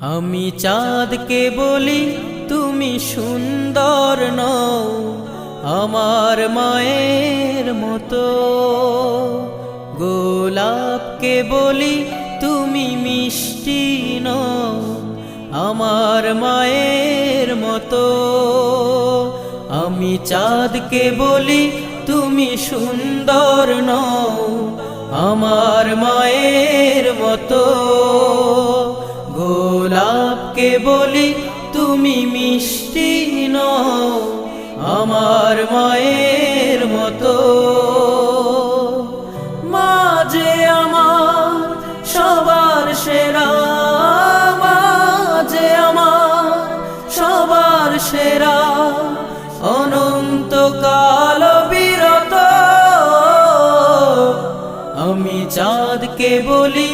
আমি চাঁদকে বলি তুমি সুন্দর নও আমার মায়ের মতো, গোলাপকে বলি তুমি মিষ্টি নও আমার মায়ের মতো। আমি চাঁদকে বলি তুমি সুন্দর নও আমার মায়ের মতো, গোলাপকে বলি তুমি মিষ্টি নও আমার মায়ের মতো। মা যে আমার সবার সেরা, মা যে আমার সবার সেরা, অনন্তকাল বিরত। আমি চাঁদকে বলি